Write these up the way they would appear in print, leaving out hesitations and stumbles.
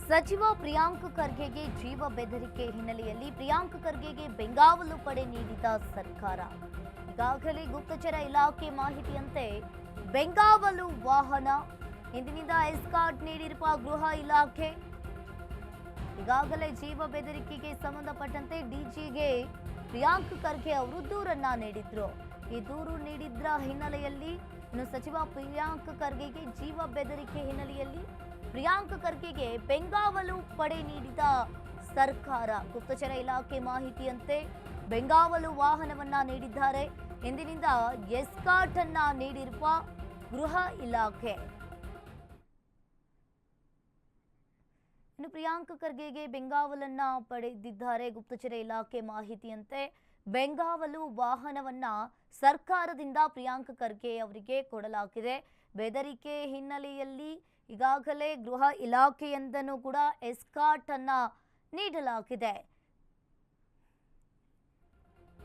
ಸಚಿವ ಪ್ರಿಯಾಂಕ್ ಖರ್ಗೆಗೆ ಜೀವ ಬೆದರಿಕೆ ಹಿನ್ನೆಲೆಯಲ್ಲಿ ಪ್ರಿಯಾಂಕ್ ಖರ್ಗೆಗೆ ಬೆಂಗಾವಲು ಪಡೆ ನೀಡಿದ ಸರ್ಕಾರ. ಈಗಾಗಲೇ ಗುಪ್ತಚರ ಇಲಾಖೆ ಮಾಹಿತಿಯಂತೆ ಬೆಂಗಾವಲು ವಾಹನ ಇಂದಿನಿಂದ ಎಸ್ಕಾರ್ಟ್ ನೀಡಿರುವ ಗೃಹ ಇಲಾಖೆ. ಈಗಾಗಲೇ ಜೀವ ಬೆದರಿಕೆಗೆ ಸಂಬಂಧಪಟ್ಟಂತೆ ಡಿಜಿಗೆ ಪ್ರಿಯಾಂಕ್ ಖರ್ಗೆ ಅವರು ದೂರನ್ನ ನೀಡಿದ್ರು. ಈ ದೂರು ನೀಡಿದ್ರ ಹಿನ್ನೆಲೆಯಲ್ಲಿ ಸಚಿವ ಪ್ರಿಯಾಂಕ್ ಖರ್ಗೆಗೆ ಜೀವ ಬೆದರಿಕೆ ಹಿನ್ನೆಲೆಯಲ್ಲಿ ಪ್ರಿಯಾಂಕ್ ಖರ್ಗೆಗೆ ಬೆಂಗಾವಲು ಪಡೆ ನೀಡಿದ ಸರ್ಕಾರ. ಗುಪ್ತಚರ ಇಲಾಖೆ ಮಾಹಿತಿಯಂತೆ ಬೆಂಗಾವಲು ವಾಹನವನ್ನ ನೀಡಿದ್ದಾರೆ. ಇಂದಿನಿಂದ ಎಸ್ಕಾರ್ಟ್ ಅನ್ನ ನೀಡಿರುವ ಗೃಹ ಇಲಾಖೆ. ಇನ್ನು ಪ್ರಿಯಾಂಕ್ ಖರ್ಗೆಗೆ ಬೆಂಗಾವಲನ್ನ ಪಡೆದಿದ್ದಾರೆ. ಗುಪ್ತಚರ ಇಲಾಖೆ ಮಾಹಿತಿಯಂತೆ ಬೆಂಗಾವಲು ವಾಹನವನ್ನ ಸರ್ಕಾರದಿಂದ ಪ್ರಿಯಾಂಕ್ ಖರ್ಗೆ ಅವರಿಗೆ ಕೊಡಲಾಗಿದೆ. ಬೆದರಿಕೆ ಹಿನ್ನೆಲೆಯಲ್ಲಿ ಈಗಾಗಲೇ ಗೃಹ ಇಲಾಖೆಯಿಂದನೂ ಕೂಡ ಎಸ್ಕಾರ್ಟ್ ಅನ್ನ ನೀಡಲಾಗಿದೆ.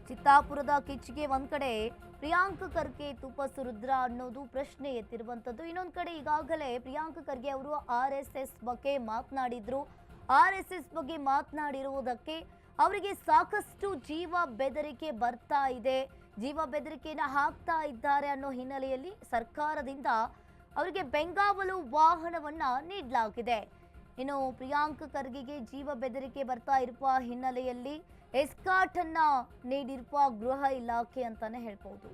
ಚಿತ್ತಾಪುರದ ಕಿಚ್ಚಿಗೆ ಒಂದ್ ಕಡೆ ಪ್ರಿಯಾಂಕ್ ಖರ್ಗೆ ತುಪ್ಪ ಸುರಿದ್ರ ಅನ್ನೋದು ಪ್ರಶ್ನೆ ಎತ್ತಿರುವಂತದ್ದು. ಇನ್ನೊಂದ್ ಕಡೆ ಈಗಾಗಲೇ ಪ್ರಿಯಾಂಕ್ ಖರ್ಗೆ ಅವರು RSS ಬಗ್ಗೆ ಮಾತನಾಡಿದ್ರು. RSS ಬಗ್ಗೆ ಮಾತನಾಡಿರುವುದಕ್ಕೆ ಅವರಿಗೆ ಸಾಕಷ್ಟು ಜೀವ ಬೆದರಿಕೆ ಬರ್ತಾ ಇದೆ, ಜೀವ ಬೆದರಿಕೆಯನ್ನು ಹಾಕ್ತಾ ಇದ್ದಾರೆ ಅನ್ನೋ ಹಿನ್ನೆಲೆಯಲ್ಲಿ ಸರ್ಕಾರದಿಂದ ಅವರಿಗೆ ಬೆಂಗಾವಲು ವಾಹನವನ್ನ ನೀಡಲಾಗಿದೆ. ಇನ್ನು ಪ್ರಿಯಾಂಕ್ ಖರ್ಗೆಗೆ ಜೀವ ಬೆದರಿಕೆ ಬರ್ತಾ ಇರುವ ಹಿನ್ನೆಲೆಯಲ್ಲಿ ಎಸ್ಕಾರ್ಟ್ ಅನ್ನ ನೀಡಿರುವ ಗೃಹ ಇಲಾಖೆ ಅಂತಾನೆ ಹೇಳ್ಬೋದು.